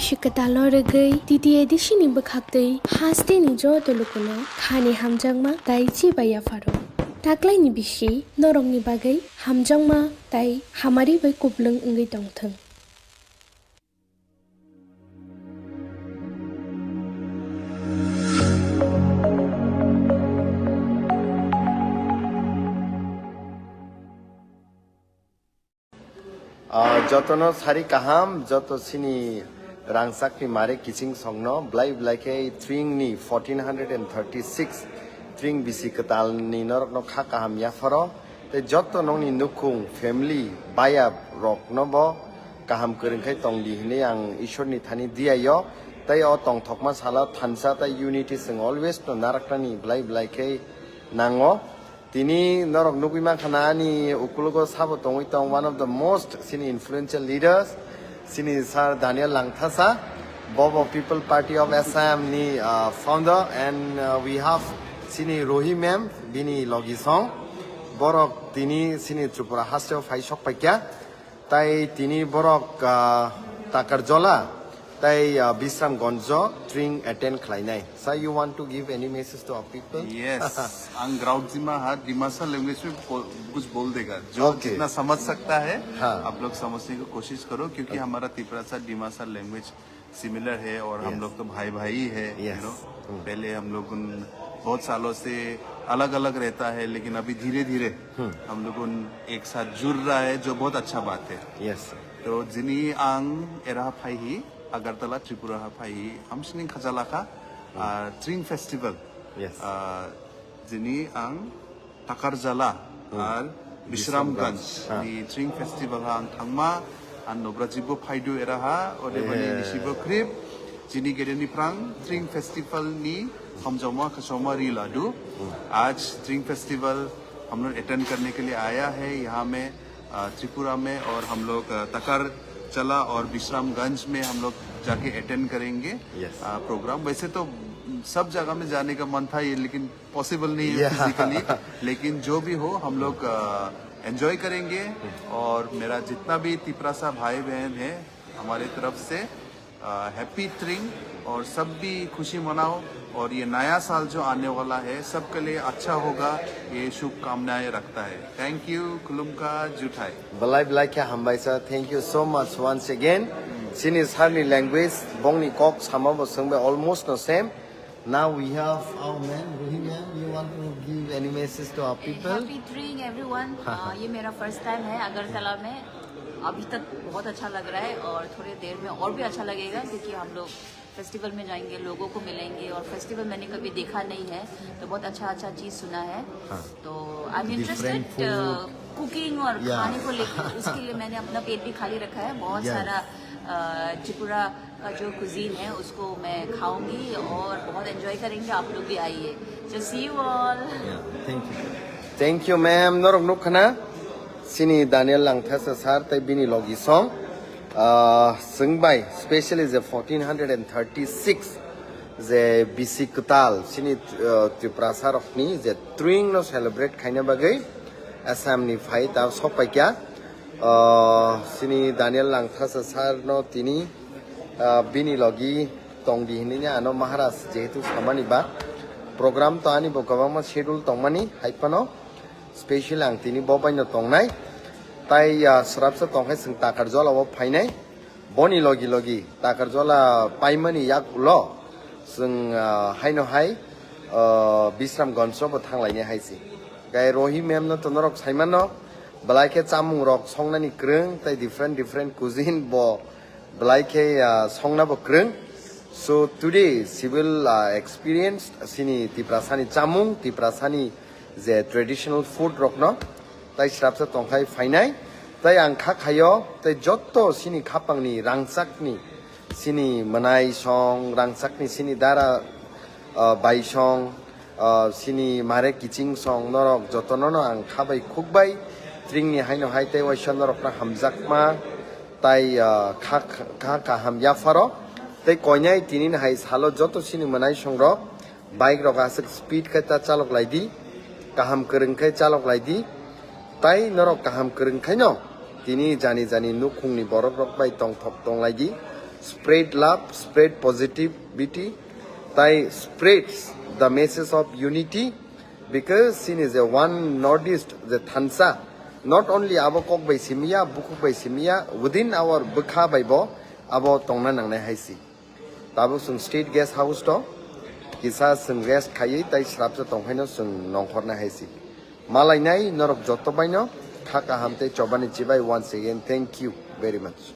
Bishikatalo Rigwi Titi Edishini Bakakti Haste ni Jo Tolukuno Khani Hamjangma Tai Chiba Yafaro Taklai ni Bishi Norong ni Bagai Hamjangma Tai Hamari Bai Kublung Ngi Dongthang Jotono Sari Kaham, Joto Sini Rangsakni Mare Kissing Songno, Blai ke Tringni 1436, Tring Bisi Katal ni Norokno Kha Kaham Yapharkha, the Joto Noni Nukung family Baya Rock Nobo, Kaham Kurinkai Tong Di Hineang Ishoni Tani Diayo, they all Tong Tokma Sala, Tansata Unity Sing always to Narakani, Blai ke Nango. Tini Norok Nukima Kanani Ukulugo Sabotong Witong, one of the most sini influential leaders, Sini Sir Daniel Langthasa, Bobo People Party of Assam ni founder, and we have Sini Rohi Mem, Bini Logisong, Borok Tini Sini Tripura Hostel Faishok Pakya, Tai Tini Borok Takarjola, Tai Bisram Gonzo, Tring attend Klainai. So you want to give any message to our people? Yes, अंग्राउडजीमा हाथ Dimasa language में कुछ बोल देगा जो जितना समझ सकता है आप लोग समझने की कोशिश करो क्योंकि हमारा तिपरासा डिमासा लैंग्वेज सिमिलर है और हम लोग तो भाई भाई है यू नो पहले हम लोग बहुत सालों से अलग अलग रहता है लेकिन अभी धीरे धीरे हम लोग एक साथ जुड़ रहा है जो बहुत अच्छा बात है तो जिनी आंग एरा फाई Agartala Tripura Pai, Amsning Kajalaka, Tring Festival, Zini Ang Takarjala, Bishram Ganj, the Tring Festival Ang Tangma, and Nobrajibo Paidu Eraha, or the Nishibo Krip, Zini Gedeni Prang, Tring Festival Ni, Hamjama Kasoma Riladu, Aj Tring Festival, हम लोग attend करने के लिए आया है यहाँ में त्रिपुरा में और हम लोग तकर चला और विश्रामगंज में हम लोग जाके अटेंड करेंगे प्रोग्राम वैसे तो सब जगह में जाने का मन था ये लेकिन पॉसिबल नहीं है फिजिकली लेकिन जो भी हो हम लोग एंजॉय करेंगे और मेरा जितना भी तिपरासा भाई बहन है हमारे तरफ से हैप्पी ट्रिंग और सब भी खुशी मनाओ और ये नया साल जो आने वाला है सबके लिए अच्छा होगा ये शुभकामनाएं रखता है थैंक यू कुलुमका जुठाई Balai क्या हम भाई sir thank you so much once again Sini Harni language Bongni Kok Samabo Sangbe almost the same now we have our man Rohi ma'am you want to give any message to our people Happy Tring everyone ये मेरा first time है अगरतला में अभी तक बहुत अच्छा लग रहा है और थोड़ी देर में और भी अच्छा लगेगा क्योंकि हम लोग फेस्टिवल में जाएंगे लोगों को मिलेंगे और फेस्टिवल मैंने कभी देखा नहीं है तो बहुत अच्छा चीज सुना है तो आई एम इंटरेस्टेड कुकिंग और खाने को लेकर उसके लिए मैंने अपना पेट भी खाली रखा है बहुत सारा त्रिपुरा का जो कुजीन है उसको मैं खाऊंगी और बहुत एंजॉय करेंगे आप लोग भी आइए so see you all thank you ma'am नरक नुखना Sini Daniel Langthasa Sar Tai Bini Logi Song Sungbai especially the 1436 the Bisi Katal Sini Tiprasarogno the Tring no celebrate Kaina Bagai Assam ni Fai Tav Sopakya Sini Daniel Langthasa Sar no Tini Bini Logi Tongdi Hininya Ano Maharaj Jetu Samani Ba Program Tani Bokavama schedule Tongmani Haipano Special ang tini bobay na tongnay tay sarap sa tongnay sing takarjola wo painay boni logi takarjola paimani yak ulo sing haino hai bisram gonso bo thanglai ne haisi gai rohi mem no tonorok saiman no balai ke chamung rok songnani krung tay different cuisine bo balai ke songna bo krung so today she will experience sini tiprasani chamung tiprasani the traditional food rokno tai shrapsa tongkhai fainai tai ang kha khayo tai jotto sini khapangni rangsakni sini manai song rangsakni sini dara bai song sini mare kiching song norok jotono no ang khabai khukbai tringni haino hai tai waishon norokna hamjakma tai kha kaham yapharkha tai koinai tinin hai salo joto sini manai song ro bike rok asik speed ka ta chalok laidi Kaham Kerengkai Chalok Laidi, Tai Norok Kaham Kerengkai no, Tini Jani Nukung ni Borok Rok Bai Tong Tok Tong Laidi, spread love, spread positivity, tai spreads the message of unity, because sin is a one Northeast, the Thansa, not only abokok by simia, bukuk by simia, within our Bkha by bo, abo tongna nangne haisi. Tabo sung state guest house to, kisa sung rest khayi, tai shrapsa tonghaino sung nongkhorna haisi. Malay nai norok joto baino, Kha Kaham te chobani chibai once again. Thank you very much.